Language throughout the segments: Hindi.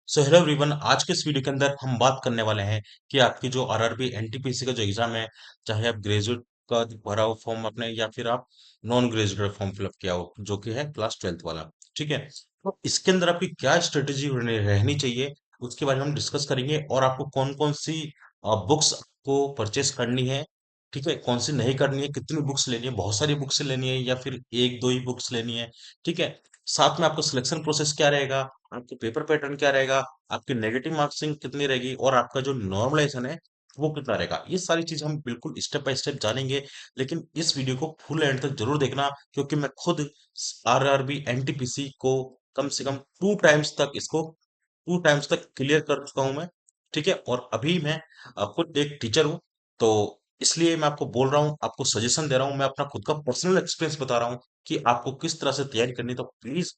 सो हेलो एवरीवन, आज के इस वीडियो के अंदर हम बात करने वाले हैं कि आपकी जो आरआरबी एनटीपीसी का जो एग्जाम है, चाहे आप ग्रेजुएट का भरा हो फॉर्म अपने या फिर आप नॉन ग्रेजुएट फॉर्म फिलअप किया हो, जो कि है क्लास 12th वाला। ठीक है, तो इसके अंदर आपकी क्या स्ट्रेटेजी रहनी चाहिए, उसके बारे में हम डिस्कस करेंगे। और आपको कौन कौन सी बुक्स को परचेस करनी है, ठीक है, कौन सी नहीं करनी है, कितनी बुक्स लेनी है, बहुत सारी बुक्स लेनी है या फिर एक दो ही बुक्स लेनी है। ठीक है, साथ में आपका सिलेक्शन प्रोसेस क्या रहेगा, आपके पेपर पैटर्न क्या रहेगा, आपकी नेगेटिव मार्क्सिंग कितनी रहेगी और आपका जो नॉर्मलाइजेशन है वो कितना रहेगा, ये सारी चीजें हम बिल्कुल स्टेप बाय स्टेप जानेंगे। लेकिन इस वीडियो को फुल एंड तक जरूर देखना, क्योंकि मैं खुद आरआरबी एनटीपीसी को कम से कम 2 टाइम्स तक क्लियर कर चुका हूं मैं। ठीक है, और अभी मैं खुद एक टीचर हूँ, तो इसलिए मैं आपको बोल रहा हूँ, आपको सजेशन दे रहा हूँ, मैं अपना खुद का पर्सनल एक्सपीरियंस बता रहा हूँ कि आपको किस तरह से तैयारी करनी है। तो प्लीज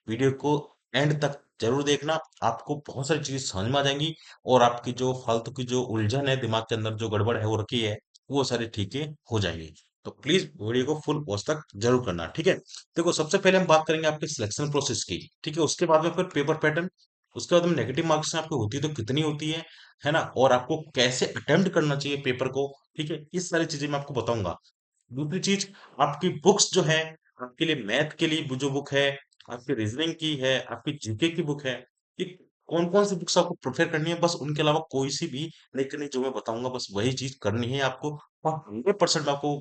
वीडियो को एंड तक जरूर देखना, आपको बहुत सारी चीजें समझ में आ जाएंगी और आपकी जो फालतू की जो उलझन है, दिमाग के अंदर जो गड़बड़ है वो रखी है, वो सारी ठीकें हो जाएंगी। तो प्लीज वीडियो को फुल वॉच तक जरूर करना। ठीक है, देखो, सबसे पहले हम बात करेंगे आपके सिलेक्शन प्रोसेस की। ठीक है, उसके बाद में फिर पेपर पैटर्न, उसके बाद में नेगेटिव मार्क्स आपकी होती है तो कितनी होती है ना, और आपको कैसे अटेम्प्ट करना चाहिए पेपर को। ठीक है, इस सारी चीजें मैं आपको बताऊंगा। दूसरी चीज, आपकी बुक्स जो है, आपके लिए मैथ के लिए जो बुक है, आपकी रीजनिंग की है, आपकी जीके की बुक है, ये कौन कौन सी बुक्स आपको प्रेफर करनी है, बस उनके अलावा कोई सी भी नहीं करनी। जो मैं बताऊंगा बस वही चीज करनी है आपको, और 100% मैं आपको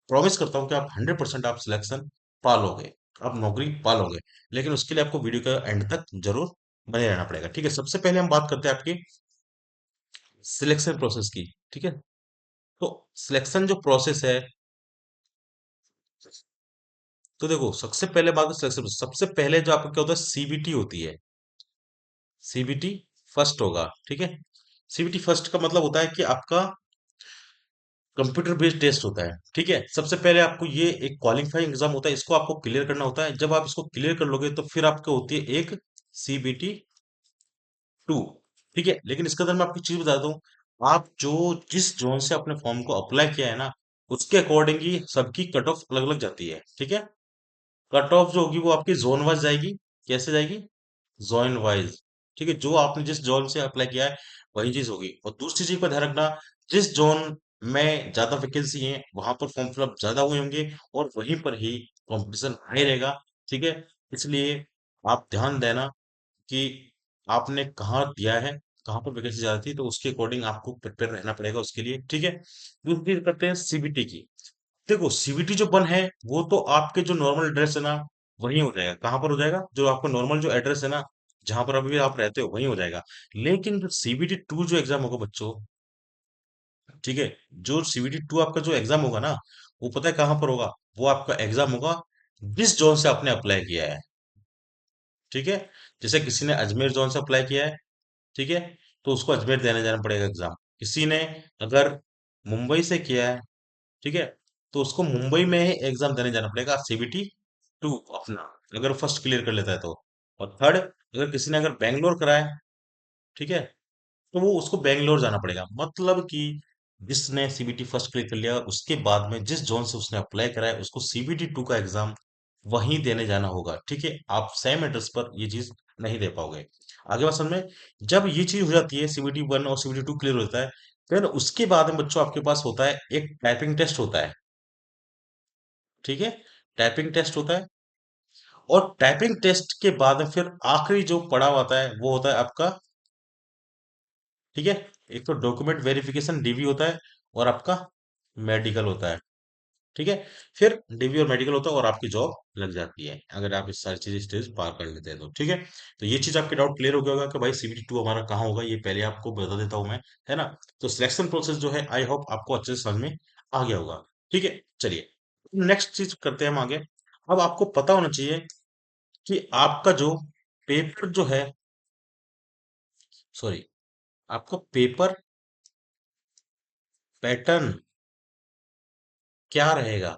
प्रॉमिस करता हूँ कि आप 100% आप सिलेक्शन पालोगे, आप नौकरी पालोगे। लेकिन उसके लिए आपको वीडियो का एंड तक जरूर बने रहना पड़ेगा। ठीक है, सबसे पहले हम बात करते हैं आपकी सिलेक्शन प्रोसेस की। ठीक है, तो सिलेक्शन जो प्रोसेस है, तो देखो, सबसे पहले बात सिलेक्शन, सबसे पहले जो आपका क्या होता है, सीबीटी होती है। सीबीटी फर्स्ट होगा। ठीक है, सीबीटी फर्स्ट का मतलब होता है कि आपका कंप्यूटर बेस्ड टेस्ट होता है। ठीक है, सबसे पहले आपको ये एक क्वालिफाइंग एग्जाम होता है, इसको आपको क्लियर करना होता है। जब आप इसको क्लियर कर लोगे तो फिर आपको होती है एक सीबीटी 2। ठीक है, लेकिन इसके अंदर मैं आपको चीज बता दूं, आप जो जिस जोन से अपने फॉर्म को अप्लाई किया है ना, उसके अकॉर्डिंग ही सबकी कट ऑफ अलग अलग जाती है। ठीक है, कट ऑफ जो होगी वो आपकी जोन वाइज जाएगी। कैसे जाएगी? Zone wise. ठीक है, जो आपने जिस जोन से अप्लाई किया है वही चीज होगी। और दूसरी चीज का ध्यान रखना, जिस जोन में ज्यादा वैकेंसी है वहां पर फॉर्म फिलअप ज्यादा हुए होंगे और वहीं पर ही कंपटीशन हाई रहेगा। ठीक है, इसलिए आप ध्यान देना कि आपने कहाँ दिया है, कहाँ पर वैकेंसी ज्यादा थी, तो उसके अकॉर्डिंग आपको प्रिपेयर रहना पड़ेगा उसके लिए। ठीक है, दूसरी चीज करते हैं सीबीटी की। देखो, सीबीटी जो बन है वो तो आपके जो नॉर्मल एड्रेस है ना, वही हो जाएगा। कहाँ पर हो जाएगा? जो आपका नॉर्मल जो एड्रेस है ना, जहां पर अभी आप रहते हो वही हो जाएगा। लेकिन जो सीबीटी 2 जो एग्जाम होगा बच्चों, ठीक है, जो सीबीटी 2 आपका जो एग्जाम होगा ना, वो पता है कहाँ पर होगा? वो आपका एग्जाम होगा जिस जोन से आपने अप्लाई किया है। ठीक है, जैसे किसी ने अजमेर जोन से अप्लाई किया है, ठीक है, तो उसको अजमेर देने जाना पड़ेगा एग्जाम। किसी ने अगर मुंबई से किया है, ठीक है, तो उसको मुंबई में ही एग्जाम देने जाना पड़ेगा सीबीटी 2 अपना, अगर फर्स्ट क्लियर कर लेता है तो। और थर्ड, अगर किसी ने अगर बैंगलोर करा है, ठीक है, तो वो उसको बैंगलोर जाना पड़ेगा। मतलब कि जिसने सीबीटी फर्स्ट क्लियर कर लिया, उसके बाद में जिस जोन से उसने अप्लाई करा है उसको सीबीटी 2 का एग्जाम वहीं देने जाना होगा। ठीक है, आप सेम एड्रेस पर ये चीज नहीं दे पाओगे। आगे बात समझ में? जब ये चीज हो जाती है, सीबीटी 1 और सीबीटी 2 क्लियर होता है, फिर उसके बाद में बच्चों आपके पास होता है एक टाइपिंग टेस्ट होता है। ठीक है, टाइपिंग टेस्ट होता है, और टाइपिंग टेस्ट के बाद में फिर आखिरी जो पड़ाव आता है वो होता है आपका, ठीक है, एक तो डॉक्यूमेंट वेरिफिकेशन डीवी होता है, और आपका मेडिकल होता है। ठीक है, फिर डीवी और मेडिकल होता है और आपकी जॉब लग जाती है, अगर आप इस सारी चीज स्टेज पार कर लेते हैं तो। ठीक है, तो ये चीज आपके डाउट क्लियर हो गया होगा कि भाई सीबीटी 2 हमारा कहाँ होगा, ये पहले आपको बता देता हूं मैं, है ना। तो सिलेक्शन प्रोसेस जो है, आई होप आपको अच्छे से समझ में आ गया होगा। ठीक है, चलिए नेक्स्ट चीज करते हैं हम आगे। अब आपको पता होना चाहिए कि आपका जो पेपर जो है, सॉरी, आपका पेपर पैटर्न क्या रहेगा,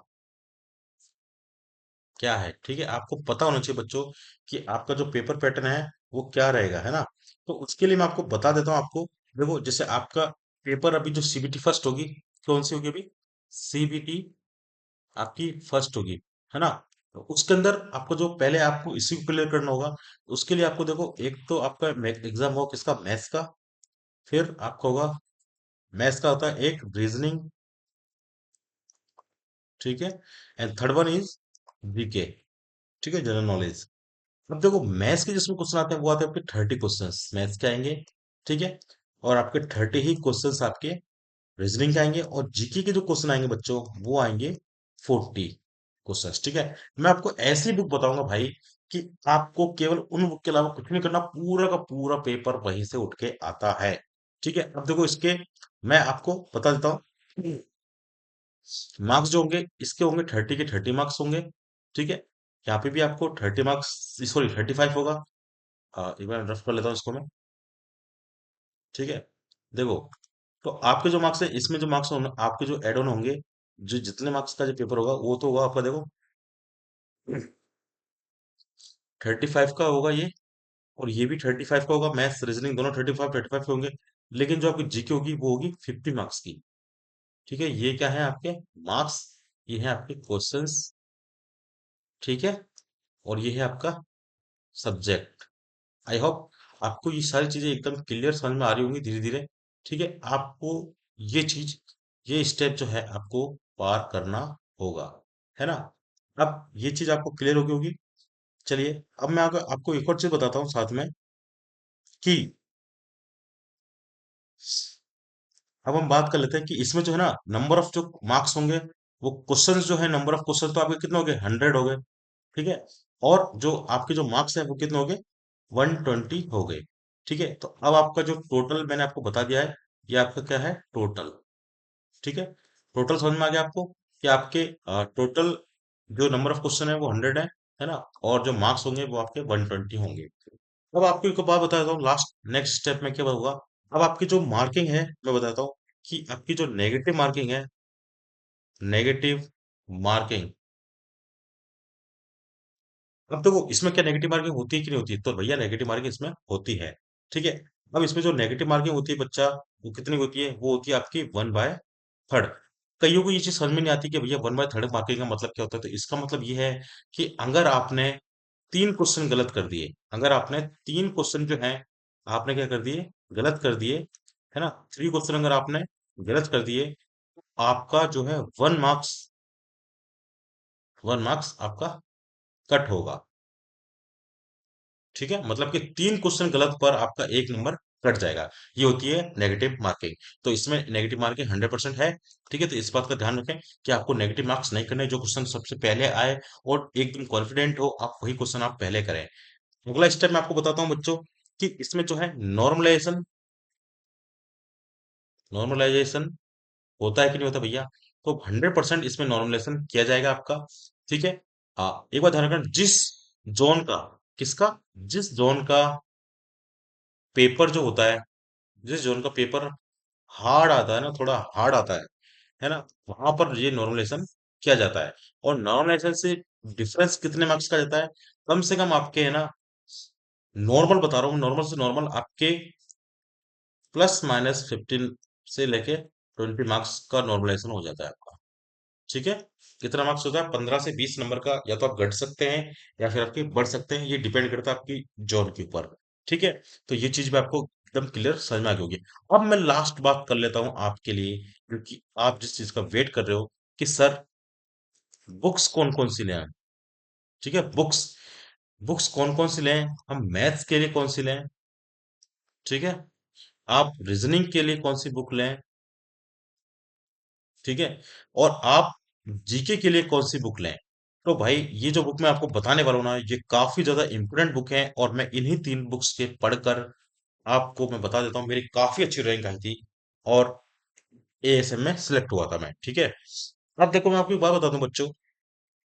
क्या है। ठीक है, आपको पता होना चाहिए बच्चों कि आपका जो पेपर पैटर्न है वो क्या रहेगा, है ना। तो उसके लिए मैं आपको बता देता हूँ आपको। देखो, जैसे आपका पेपर अभी जो सीबीटी फर्स्ट होगी, कौन सी होगी अभी? सीबीटी आपकी फर्स्ट होगी, है ना। तो उसके अंदर आपको जो पहले आपको इसी को क्लियर करना होगा। उसके लिए आपको देखो, एक तो आपका एग्जाम होगा किसका, मैथ्स का। फिर आपका होगा, मैथ्स का होता है एक रीजनिंग, ठीक है। And third one is GK, ठीक है, जनरल नॉलेज। अब देखो मैथ्स के जिसमें क्वेश्चन आते हैं वो आते हैं आपके 30 क्वेश्चंस मैथ्स के आएंगे, ठीक है। और आपके 30 ही क्वेश्चंस आपके रीजनिंग के आएंगे, और जीके के जो क्वेश्चन आएंगे बच्चों वो आएंगे 40 क्वेश्चंस, ठीक है। मैं आपको ऐसी बुक बताऊंगा भाई कि आपको केवल उन बुक के अलावा कुछ नहीं करना, पूरा का पूरा पेपर वहीं से उठ के आता है, ठीक है। अब देखो इसके मैं आपको बता देता हूँ, मार्क्स जो होंगे इसके होंगे 30 के 30 मार्क्स होंगे, ठीक है। यहाँ पे भी आपको 30 मार्क्स, सॉरी 35 होगा। एक बार रफ कर लेता हूँ इसको मैं, ठीक है। देखो, तो आपके जो मार्क्स है इसमें जो मार्क्स होंगे आपके जो एड ऑन होंगे, जो जितने मार्क्स का जो पेपर होगा वो तो होगा आपका, देखो 35 का होगा ये, और ये भी 35 का होगा। मैथ्स रीजनिंग दोनों 35 के होंगे। लेकिन जो आपकी जीके होगी वो होगी 50 मार्क्स की, ठीक है। ये क्या है आपके मार्क्स, ये है आपके क्वेश्चंस, ठीक है। और ये है आपका सब्जेक्ट। आई होप आपको ये सारी चीजें एकदम क्लियर समझ में आ रही होंगी धीरे धीरे, ठीक है। आपको ये चीज, ये स्टेप जो है आपको पार करना होगा, है ना। अब ये चीज आपको क्लियर होगी होगी। चलिए अब मैं आपको एक और चीज बताता हूँ साथ में, कि अब हम बात कर लेते हैं कि इसमें जो है ना नंबर ऑफ जो मार्क्स होंगे, वो क्वेश्चंस जो है, नंबर ऑफ क्वेश्चन तो आपके कितने हो गए, 100 हो गए, ठीक है। और जो आपके जो मार्क्स है वो कितने हो गए, 120 हो गए, ठीक है। तो अब आपका जो टोटल मैंने आपको बता दिया है, ये आपका क्या है टोटल, ठीक है। टोटल समझ में आ गया आपको कि आपके टोटल जो नंबर ऑफ क्वेश्चन है वो 100 है ना। और जो मार्क्स होंगे वो आपके 120 होंगे। अब आपको एक बात बताता हूँ, लास्ट नेक्स्ट स्टेप में क्या होगा। अब आपकी जो मार्किंग है मैं बताता हूँ, कि आपकी जो नेगेटिव मार्किंग है, नेगेटिव मार्किंग, अब देखो इसमें क्या नेगेटिव मार्किंग होती है कि नहीं होती है, तो भैया नेगेटिव मार्किंग इसमें होती है, ठीक है। अब इसमें जो नेगेटिव मार्किंग होती है बच्चा, वो कितनी होती है, वो होती है आपकी 1/3। कईयों को ये चीज समझ में नहीं आती कि भैया 1/3 मार्किंग का मतलब क्या होता है। तो इसका मतलब ये है कि अगर आपने 3 क्वेश्चन गलत कर दिए, अगर आपने 3 क्वेश्चन जो है आपने क्या कर दिए, गलत कर दिए, है ना, 3 क्वेश्चन अगर आपने गलत कर दिए, आपका जो है 1 मार्क्स, 1 मार्क्स आपका कट होगा, ठीक है। मतलब कि 3 क्वेश्चन गलत पर आपका 1 नंबर कट जाएगा। ये होती है नेगेटिव मार्किंग। तो इसमें नेगेटिव मार्किंग 100% है, ठीक है। तो इस बात का ध्यान रखें कि आपको नेगेटिव मार्क्स नहीं करने, जो क्वेश्चन सबसे पहले आए और एकदम कॉन्फिडेंट हो आप, वही क्वेश्चन आप पहले करें। अगला स्टेप मैं आपको बताता हूँ बच्चों, कि इसमें जो है नॉर्मलाइजेशन, नॉर्मलाइजेशन होता है कि नहीं होता भैया। तो 100% इसमें नॉर्मलाइजेशन किया जाएगा आपका, ठीक है। एक बार ध्यान रखना, जिस जोन का, किसका, जिस जोन का पेपर जो होता है, जिस जोन का पेपर हार्ड आता है ना, थोड़ा हार्ड आता है ना, वहां पर ये नॉर्मलाइजेशन किया जाता है। और नॉर्मलाइजेशन से डिफरेंस कितने मार्क्स का जाता है, कम से कम आपके, है ना, नॉर्मल बता रहा हूँ, नॉर्मल से नॉर्मल आपके +- 15 से लेके 20 मार्क्स का नॉर्मलाइजेशन हो जाता है आपका, ठीक है। कितना मार्क्स होता है, 15 से 20 नंबर का, या तो आप घट सकते हैं या फिर आपके बढ़ सकते हैं, ये डिपेंड करता है आपकी जॉन के ऊपर, ठीक है। तो ये चीज भी आपको एकदम क्लियर समझ में आ गई होगी। अब मैं लास्ट बात कर लेता हूँ आपके लिए, क्योंकि आप जिस चीज का वेट कर रहे हो कि सर बुक्स कौन कौन सी लें, ठीक है। बुक्स, बुक्स कौन कौन सी लें, हम मैथ्स के लिए कौन सी लें, ठीक है। आप रीजनिंग के लिए कौन सी बुक लें, ठीक है। और आप जीके के लिए कौन सी बुक लें। तो भाई ये जो बुक मैं आपको बताने वाला हूं ना, ये काफी ज्यादा इंपोर्टेंट बुक है, और मैं इन्हीं 3 बुक्स के पढ़कर आपको मैं बता देता हूँ, मेरी काफी अच्छी रैंक आई थी, और एएसएम में सिलेक्ट हुआ था मैं, ठीक है। अब देखो मैं आपको एक बात बता दूं बच्चों,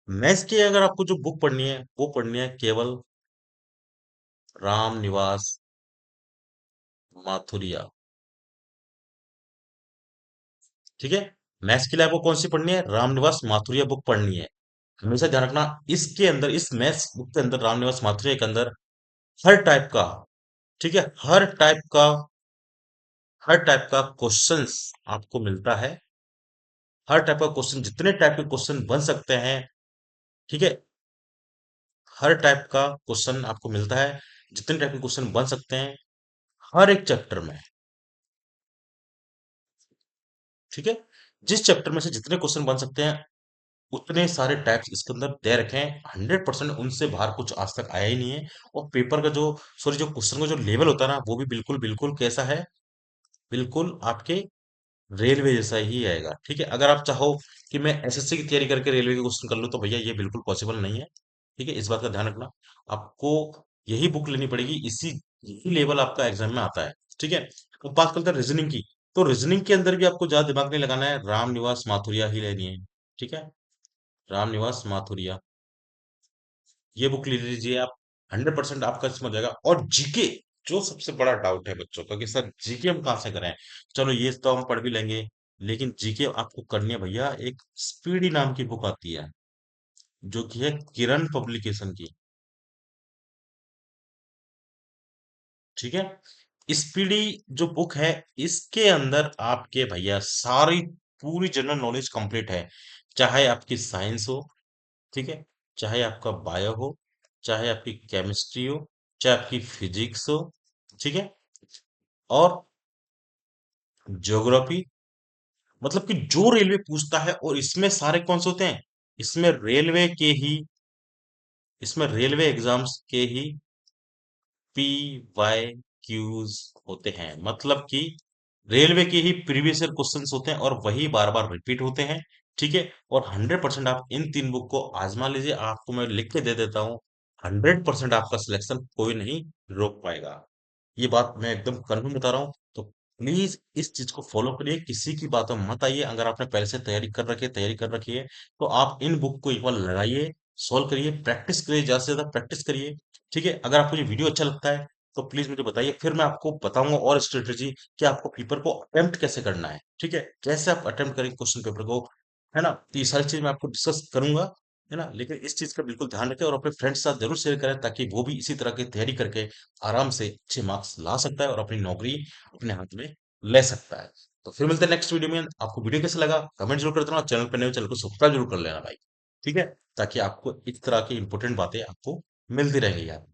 मैथ्स की अगर आपको जो बुक पढ़नी है वो पढ़नी है केवल राम निवास माथुरिया, ठीक है। मैथ्स के लिए आपको कौन सी पढ़नी है, रामनिवास माथुरिया बुक पढ़नी है। हमेशा ध्यान रखना, इसके अंदर, इस मैथ्स बुक के अंदर, रामनिवास माथुरिया के अंदर हर टाइप का, ठीक है, हर टाइप का क्वेश्चंस आपको मिलता है। हर टाइप का क्वेश्चन, जितने टाइप के क्वेश्चन बन सकते हैं, ठीक है, हर टाइप का क्वेश्चन आपको मिलता है, जितने टाइप के क्वेश्चन बन सकते हैं हर एक चैप्टर में। ठीक है, जिस चैप्टर में से जितने क्वेश्चन बन सकते हैं उतने सारे टाइप्स इसके अंदर दे रखे हैं। 100% उनसे बाहर कुछ आज तक आया ही नहीं है। और पेपर का जो, सॉरी, जो क्वेश्चन का जो लेवल होता है ना, वो भी बिल्कुल बिल्कुल कैसा है, बिल्कुल आपके रेलवे जैसा ही आएगा। ठीक है, अगर आप चाहो कि मैं एसएससी की तैयारी करके रेलवे के क्वेश्चन कर लूँ तो भैया ये बिल्कुल पॉसिबल नहीं है। ठीक है, इस बात का ध्यान रखना। आपको यही बुक लेनी पड़ेगी, इसी यही लेवल आपका एग्जाम में आता है। ठीक है, अब बात करते हैं रीजनिंग की। तो रीजनिंग के अंदर भी आपको ज्यादा दिमाग नहीं लगाना है, राम निवास माथुरिया ही लेनी है। ठीक है, राम निवास माथुरिया, ये बुक ले लीजिए आप। 100% आपका इसमें हो जाएगा। और जीके, जो सबसे बड़ा डाउट है बच्चों का कि सर जीके हम कहाँ से करें, चलो ये तो हम पढ़ भी लेंगे, लेकिन जीके आपको करनी है भैया। एक स्पीडी नाम की बुक आती है, जो कि है किरण पब्लिकेशन की। ठीक है, स्पीडी जो बुक है, इसके अंदर आपके भैया सारी पूरी जनरल नॉलेज कंप्लीट है। चाहे आपकी साइंस हो, ठीक है, चाहे आपका बायो हो, चाहे आपकी केमिस्ट्री हो, चाहे आपकी फिजिक्स हो, ठीक है, और ज्योग्राफी, मतलब कि जो रेलवे पूछता है। और इसमें सारे कौन से होते हैं, इसमें रेलवे के ही, इसमें रेलवे एग्जाम्स के ही पी वाई क्यूज होते हैं। मतलब कि रेलवे के ही प्रीवियस ईयर क्वेश्चंस होते हैं और वही बार बार रिपीट होते हैं। ठीक है, और 100% आप इन तीन बुक को आजमा लीजिए, आपको मैं लिख के दे देता हूँ। 100% आपका सिलेक्शन कोई नहीं रोक पाएगा। ये बात मैं एकदम कन्फर्म बता रहा हूँ। तो प्लीज इस चीज को फॉलो करिए, किसी की बातों में मत आइए। अगर आपने पहले से तैयारी कर रखी है, तो आप इन बुक को एक बार लगाइए, सॉल्व करिए, प्रैक्टिस करिए, ज्यादा से ज्यादा प्रैक्टिस करिए। ठीक है, अगर आपको ये वीडियो अच्छा लगता है तो प्लीज मुझे बताइए, फिर मैं आपको बताऊंगा और स्ट्रेटेजी कि आपको पेपर को अटेम्प्ट कैसे करना है। ठीक है, कैसे आप अटेम्प्ट करेंगे क्वेश्चन पेपर को, है ना। तो ये सारी चीज मैं आपको डिस्कस करूंगा, है ना। लेकिन इस चीज का बिल्कुल ध्यान रखें और अपने फ्रेंड्स के साथ जरूर शेयर करें, ताकि वो भी इसी तरह की तैयारी करके आराम से अच्छे मार्क्स ला सकता है और अपनी नौकरी अपने हाथ में ले सकता है। तो फिर मिलते हैं नेक्स्ट वीडियो में। आपको वीडियो कैसा लगा कमेंट जरूर कर देना, चैनल पर नए हो चैनल को सब्सक्राइब जरूर कर लेना भाई। ठीक है, ताकि आपको इस तरह की इंपॉर्टेंट बातें आपको मिलती रहेंगी यार।